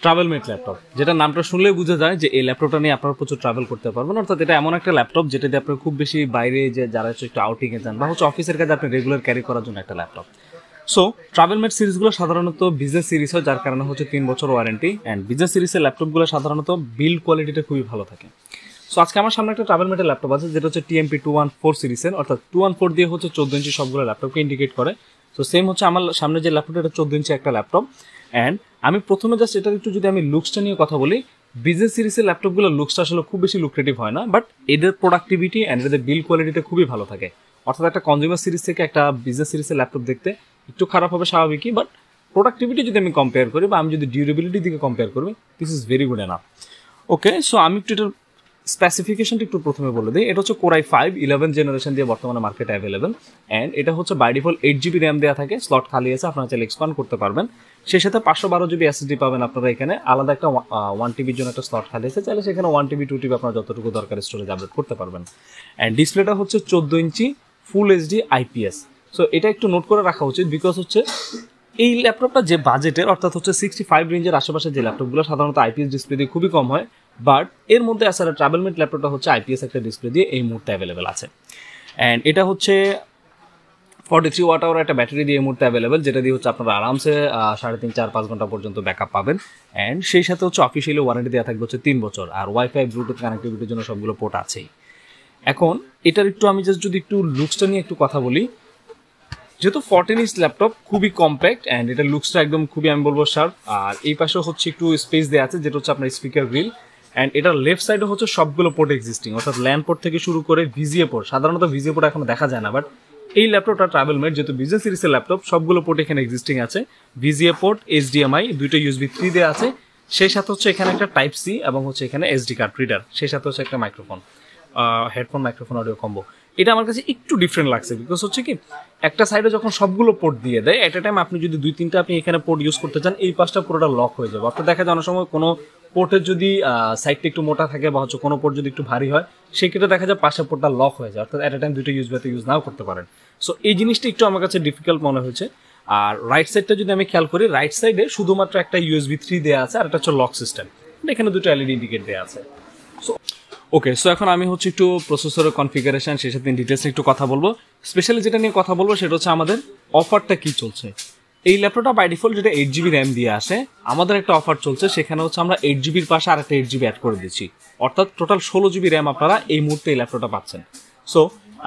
ট্রাভেলমেট laptop, যেটা নামটা শুনলেই বোঝা যায় যে এই ল্যাপটপটা নিয়ে আপনারা প্রচুর ট্রাভেল করতে পারবেন। অর্থাৎ এটা এমন একটা ল্যাপটপ যেটা দিয়ে আপনার খুব বেশি বাইরে যে যারা একটু আউটিংয়ে যান বা অফিসের কাজে আপনি রেগুলার ক্যারি করার জন্য একটা ল্যাপটপ। সো ট্রাভেলমেট সিরিজগুলো সাধারণত বিজনেস সিরিজ হয়, যার কারণে 3 বছর ওয়ারেন্টি। অ্যান্ড বিজনেস সিরিজের ল্যাপটপগুলো সাধারণত বিল্ড কোয়ালিটিটা খুবই ভালো থাকে। সো আজকে আমার সামনে একটা ট্রাভেলমেটের ল্যাপটপ আছে যেটা হচ্ছে TMP214 সিরিজের, অর্থাৎ 214 দিয়ে 14 ইঞ্চি সবগুলো ল্যাপটপকে ইন্ডিকেট করে। সো সেম হচ্ছে আমার সামনে যে ল্যাপটপটা, এটা 14 ইঞ্চি একটা ল্যাপটপ। অ্যান্ড আমি প্রথমে জাস্ট এটার একটু যদি আমি লুকসটা নিয়ে কথা বলি, বিজনেস সিরিজের ল্যাপটপগুলোর লুকসটা আসলে খুব বেশি লুক্রেটিভ হয় না, বাট এদের প্রোডাক্টিভিটি অ্যান্ড এদের বিল্ড কোয়ালিটিটা খুবই ভালো থাকে। অর্থাৎ একটা কনজিউমার সিরিজ থেকে একটা বিজনেস সিরিজের ল্যাপটপ দেখতে একটু খারাপ হবে স্বাভাবিকই, বাট প্রোডাক্টিভিটি যদি আমি কম্পেয়ার করি বা আমি যদি ডিউরেবিলিটির দিকে কম্পেয়ার করি, this is very good enough. Okay, so আমি একটু এটার স্পেসিফিকেশনটা একটু প্রথমে বলে দিই। এটা হচ্ছে Core i5 11 জেনারেশন দিয়ে বর্তমানে মার্কেটে অ্যাভেলেবেল। অ্যান্ড এটা হচ্ছে বাই ডিফল্ট 8GB র্যাম দেওয়া থাকে, স্লট খালি আছে, আপনারা চাইলে এক্সপান্ড করতে পারবেন। সেই সাথে 512GB SSD পাবেন আপনারা এখানে। আলাদা একটা 1TB জন্য একটা স্লট খালি আছে, চাইলে সেখানে 1TB 2TB আপনার যতটুকু দরকার স্টোরেজ আপডেট করতে পারবেন। অ্যান্ড ডিসপ্লেটা হচ্ছে 14 ইঞ্চি ফুল HD IPS। সো এটা একটু নোট করে রাখা উচিত, বিকজ হচ্ছে এই ল্যাপটপটা যে বাজেটের, অর্থাৎ হচ্ছে 65 রেঞ্জের আশেপাশে যে ল্যাপটপগুলো সাধারণত IPS ডিসপ্লে দিয়ে খুবই কম হয়, বাট এর মধ্যে আসলে ট্রাভেলমেট ল্যাপটপটা হচ্ছে IPS একটা ডিসপ্লে দিয়ে এই মুহূর্তে অ্যাভেলেবেল আছে। অ্যান্ড এটা হচ্ছে 43 ওয়াট আওয়ার একটা ব্যাটারি দিয়ে এই মুহূর্তে অ্যাভেলেবেল, যেটা দিয়ে হচ্ছে আপনারা আরামসে 3.5, 4, 5 ঘন্টা পর্যন্ত ব্যাকআপ পাবেন। অ্যান্ড সেই সাথে হচ্ছে অফিসিয়ালি ওয়ারেন্টি দেওয়া থাকবে হচ্ছে 3 বছর, আর ওয়াইফাই ব্লুটুথ কানেক্টিভিটির জন্য সবগুলো পোর্ট আছেই। এখন এটার একটু আমি জাস্ট যদি একটু লুকসটা নিয়ে একটু কথা বলি, যেহেতু 14 ইঞ্চ ল্যাপটপ খুবই কম্প্যাক্ট অ্যান্ড এটা লুকসটা একদম খুবই আমি বলবো শার্প। আর এই পাশে হচ্ছে একটু স্পেস দেওয়া আছে, যেটা হচ্ছে আপনার স্পিকার গ্রিল। অ্যান্ড এটার লেফট সাইডে হচ্ছে সবগুলো পোর্ট এক্সিস্টিং, অর্থাৎ ল্যান্ড পোর্ট থেকে শুরু করে ভিজিএ পোর্ট। সাধারণত ভিজিএ পোর্ট এখন দেখা যায় না, বাট এই ল্যাপটপটা ট্রাভেলমেট যেহেতু বিজনেস সিরিজের ল্যাপটপ, সবগুলো পোর্ট এখানে এক্সিস্টিং আছে। ভিজিএ পোর্ট, HDMI, দুইটা USB 3 দেওয়া আছে। সেই সাথে হচ্ছে এখানে একটা টাইপ সি এবং হচ্ছে এখানে SD কার্ড রিডার। সেই সাথে হচ্ছে একটা microphone, headphone microphone audio combo. এটা আমার কাছে একটু ডিফারেন্ট লাগছে, বিকজ হচ্ছে কি একটা সাইডে যখন সবগুলো পোর্ট দিয়ে দেয় এট এ টাইম, আপনি যদি 2-3টা আপনি এখানে পোর্ট ইউজ করতে চান, এই পাশটা পুরোটা লক হয়ে যাবে। অর্থাৎ দেখা যায় অনেক সময় কোনো পোর্টের যদি সাইডটা একটু মোটা থাকে বা হচ্ছে কোনো পোর্ট যদি একটু ভারী হয়, সেক্ষেত্রে দেখা যায় পাশের পোর্টটা লক হয়ে যায়, অর্থাৎ এট এ টাইম দুটো ইউজ নাও করতে পারেন। সো এই জিনিসটা একটু আমার কাছে ডিফিকাল্ট মনে হয়েছে। আর রাইট সাইডটা যদি আমি খেয়াল করি, রাইট সাইডে শুধুমাত্র একটা USB 3 দেওয়া আছে, আর একটা হচ্ছে লক সিস্টেম। এখানে দুটো LED ইন্ডিকেট দেওয়া আছে। সো ওকে, সো এখন আমি হচ্ছে একটু প্রসেসরের কনফিগারেশন সেই সাথে ডিটেলসে একটু কথা বলবো। স্পেশালি যেটা নিয়ে কথা বলবো সেটা হচ্ছে আমাদের অফারটা কি চলছে। এই ল্যাপটপটা বাই ডিফল্ট যেটা 8GB র্যাম দিয়ে আসে, আমাদের একটা অফার চলছে, সেখানে হচ্ছে আমরা 8GBর পাশে আর একটা 8GB অ্যাড করে দিচ্ছি, অর্থাৎ টোটাল 16GB র্যাম আপনারা এই মুহূর্তে এই ল্যাপটপটা পাচ্ছেন। সো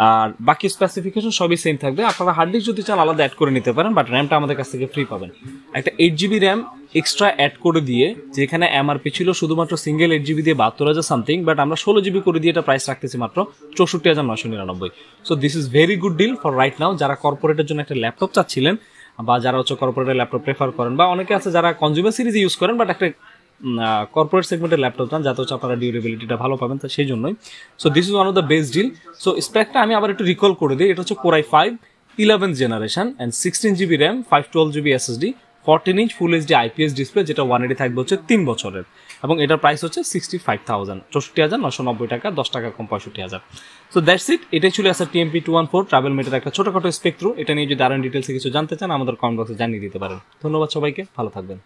আর বাকি স্পেসিফিকেশন সবই সেম থাকবে। আপনারা হার্ড ডিস্ক যদি চান আলাদা অ্যাড করে নিতে পারেন, বাট র্যামটা আমাদের কাছ থেকে ফ্রি পাবেন। একটা 8GB র্যাম এক্সট্রা অ্যাড করে দিয়ে, যেখানে MRP ছিল শুধুমাত্র সিঙ্গেল 8GB দিয়ে 72,000 সামথিং, বাট আমরা 16GB করে দিয়ে এটা প্রাইস রাখতেছি মাত্র 64,999। So this is very good deal for right now. যারা কর্পোরেটের জন্য একটা ল্যাপটপ চাচ্ছিলেন, বা যারা হচ্ছে কর্পোরেটের ল্যাপটপ প্রেফার করেন, বা অনেকে আছে যারা কনজিউমার সিরিজ ইউজ করেন বাট একটা কর্পোরেট সেগমেন্টের ল্যাপটপ চান, যাতে হচ্ছে আপনারা ডিউরেবিলিটিটা ভালো পাবেন, তো সেই জন্যই। So this is one of the best deal. So স্পেকটা আমি আবার একটু রিকল করে দিই। এটা হচ্ছে Core i5 11 generation and 16GB RAM, 512GB SSD, 14 inch full HD IPS display, যেটা ওয়ারেন্টি থাকবে হচ্ছে 3 বছরের, এবং এটার প্রাইস হচ্ছে 65,000, 64,990 টাকা, 10 টাকা কম, 65,000। So that's it. এটাই ছিল ACER TMP214 ট্রাভেলমেটের একটা ছোটখাটো স্পেকট্রু। এটা নিয়ে যদি আরো ডিটেলসে কিছু জানতে চান, আমাদের কমেন্ট বক্সে জানিয়ে দিতে পারেন। ধন্যবাদ সবাইকে, ভালো থাকবেন।